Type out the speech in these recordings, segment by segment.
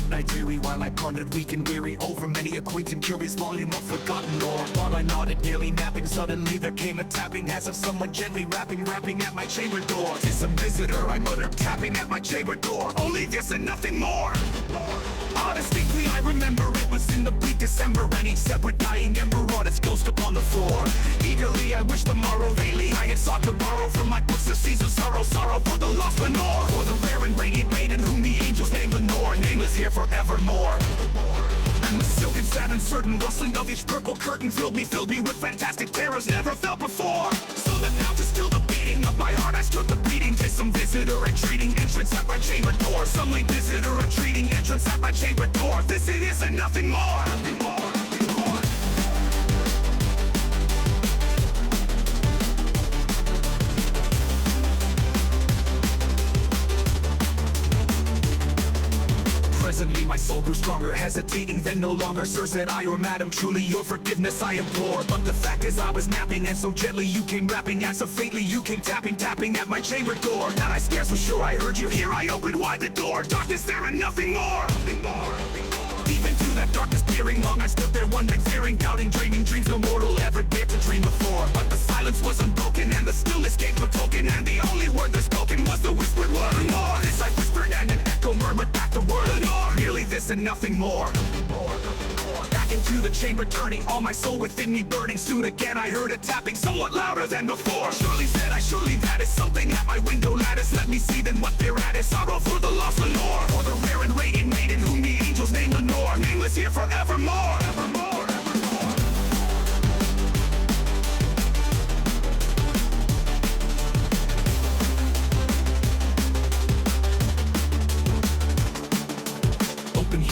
night dreary while I pondered weak and weary over many a quaint and curious volume of forgotten lore. While I nodded, nearly napping, suddenly there came a tapping as of someone gently rapping at my chamber door. "'Tis some visitor," I muttered, tapping at my chamber door. "Only this and nothing more." Distinctly I remember it was in the bleak December, and each separate dying ember wrought its ghost upon the floor. Eagerly I wished the morrow vainly I had sought to borrow from my books of Caesar's sorrow for the lost Lenore, for the rare and radiant maiden whom the angels named Lenore, nameless here forevermore. And the silken, sad, uncertain rustling of each purple curtain filled me with fantastic terrors never felt before. So that now to still the beating of my heart I stood the beating. "'Tis some visitor entreating entrance at my chamber door." Some late visitor entreating entrance at my chamber door. This it is and nothing more. Nothing more. Presently my soul grew stronger, hesitating then no longer. "Sir," said I, "or madam, truly your forgiveness I implore." But the fact is I was napping, and so gently you came rapping, and so faintly you came tapping at my chamber door. And I scarce was sure I heard you here, I opened wide the door. Darkness there and nothing more. Nothing more. Deep into that darkness peering long, I stood there wondering, fearing, doubting, dreaming dreams no mortal ever dared to dream before. But the silence was unbroken, and the stillness gave no token, and the only word that spoken was the whispered word Lenore. This I whispered, and an echo murmured back the word Lenore. Merely this and nothing more. Back into the chamber turning, all my soul within me burning. Soon again I heard a tapping somewhat louder than before. "Surely," said I, "surely that is something at my window lattice. Let me see then what they're at is sorrow for the lost Lenore, for the rare and radiant maiden whom the angels named Lenore, nameless here forevermore." Evermore.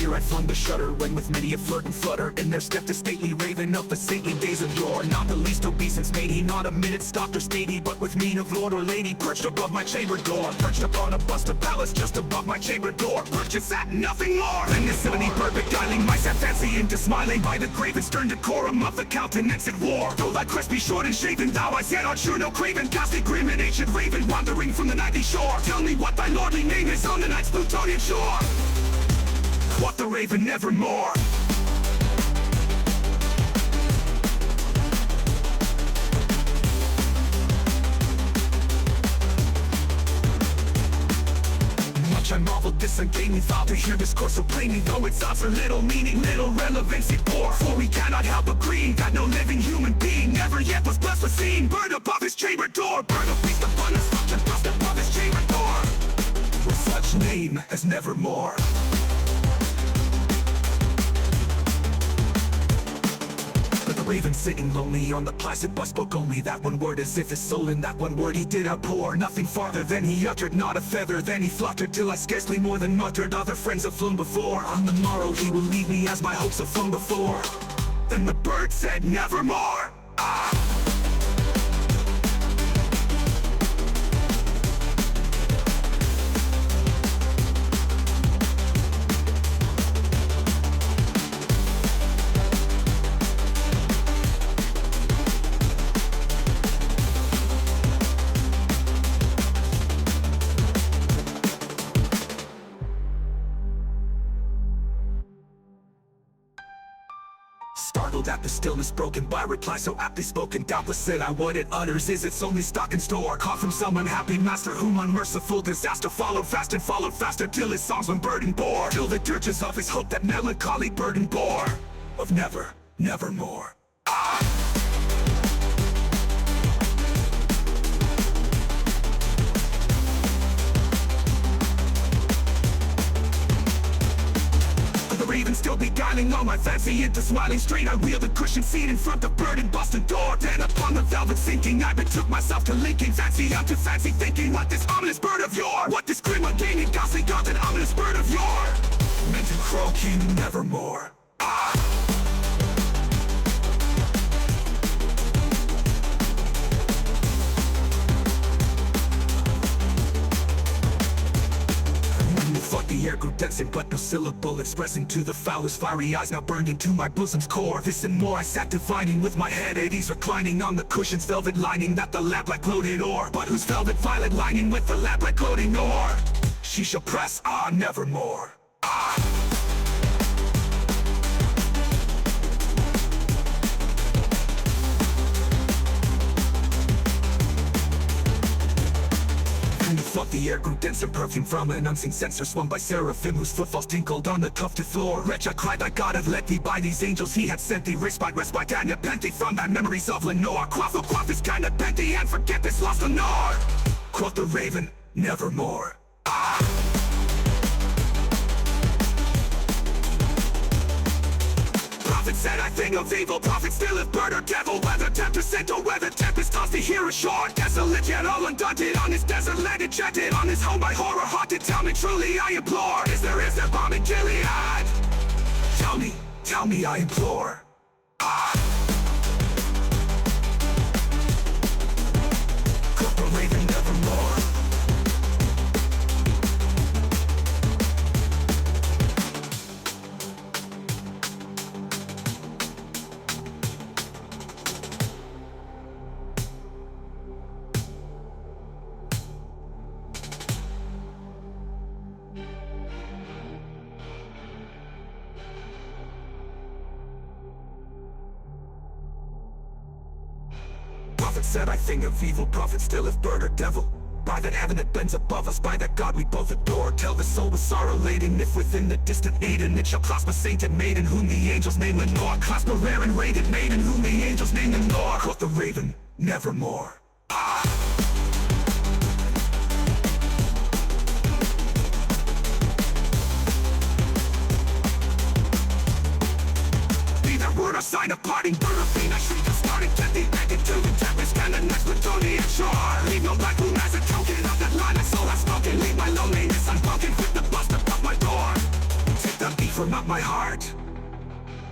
Here I flung the shutter, when with many a flirt and flutter in there stepped a stately raven of the saintly days of yore. Not the least obeisance made he, not a minute stopped or stayed he, but with mien of lord or lady perched above my chamber door. Perched upon a bust of palace just above my chamber door. Perched at nothing more than this civility perfect, beguiling my sad fancy into smiling by the grave and stern decorum of the countenance it wore. "Though thy crest be short and shaven, thou I yet art sure no craven, ghastly grim and ancient raven, wandering from the nightly shore. Tell me what thy lordly name is on the night's Plutonian shore." What the raven Nevermore. Much I marveled this and gave me thought to hear this course so plainly, though its thoughts are little meaning, little relevancy poor. For we cannot help agree that no living human being never yet was blessed with seeing bird above his chamber door. Bird of beast upon his watch and thrust above his chamber door, with such name as Nevermore. Raven sitting lonely on the placid bus spoke only that one word, as if his soul in that one word he did outpour. Nothing farther than he uttered, not a feather then he fluttered, till I scarcely more than muttered, "Other friends have flown before. On the morrow he will leave me as my hopes have flown before." Then the bird said, "Nevermore." Startled at the stillness broken by reply so aptly spoken, doubtless said I, "What it utters is its only stock and store, caught from some unhappy master whom unmerciful disaster followed fast and followed faster, till his songs when burden bore, till the dirges of his hope that melancholy burden bore, of nevermore." Raven still beguiling all my fancy into smiling straight, I wheeled a cushioned seat in front of bird and busted door. Then upon the velvet sinking I betook myself to linking fancy unto fancy, thinking, what this ominous bird of yore, what this grim ungainly ghastly god, that ominous bird of yore, meant to croak him nevermore. The air grew dense but no syllable expressing to the foulest fiery eyes now burned into my bosom's core. This and more I sat divining, with my head at ease reclining on the cushion's velvet lining that the lamplight gloated o'er, but whose velvet violet lining with the lamplight gloating o'er she shall press nevermore. thought the air grew denser, perfume from an unseen censer, swung by seraphim whose footfalls tinkled on the tufted floor. Wretch, I cried, thy God had led thee by these angels he had sent thee. Respite, and nepenthe from thy memories of Lenore. Quaff this kind of plenty and forget this lost honor. Quoth the raven, nevermore. Prophet said, I think of evil. Prophet still if bird or devil. Whether tempest sent or whether tempest tossed the hero shore. Desolate yet all undaunted, on his desert land enchanted, on his home by horror haunted. Tell me truly, I implore, is there bomb in Gilead? Tell me, I implore. Quoth the raven, nevermore. Prophet said, I think of evil. Prophet still if bird or devil. By that heaven that bends above us, by that God we both adore. Tell the soul with sorrow laden, if within the distant Eden it shall clasp a sainted maiden whom the angels name Lenore. Clasp a rare and rated maiden whom the angels name Lenore. Quoth the raven, nevermore. Word or sign of parting, bird or fiend, I shriek and started, get thee back into the tempest, and the next Plutonian shore. Leave no black moon as a token of that line I soul has spoken. Leave my loneliness unbroken with the bust above my door. Take the beat from out my heart,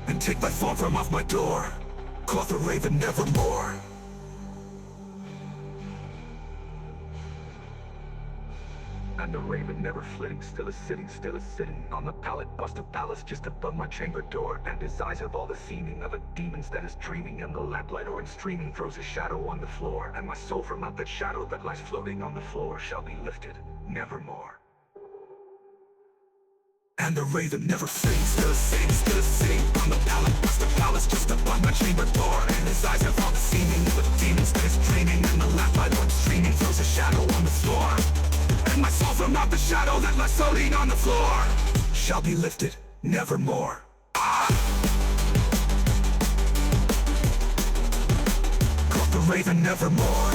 and take thy form from off my door. Quoth the raven, nevermore. And the raven never flitting, still is sitting on the pallet bust of palace just above my chamber door. And his eyes have all the seeming of a demon's that is dreaming, and the lamplight orange streaming throws a shadow on the floor. And my soul from out that shadow that lies floating on the floor shall be lifted, nevermore. And the raven never flitting, still is sitting on the pallet bust of palace just above my chamber door. And his eyes have all the seeming of a demon's that is dreaming, and the lamplight orange streaming throws a shadow on the floor. And my soul from out the shadow that lies floating on the floor shall be lifted, nevermore. Quoth the raven, nevermore.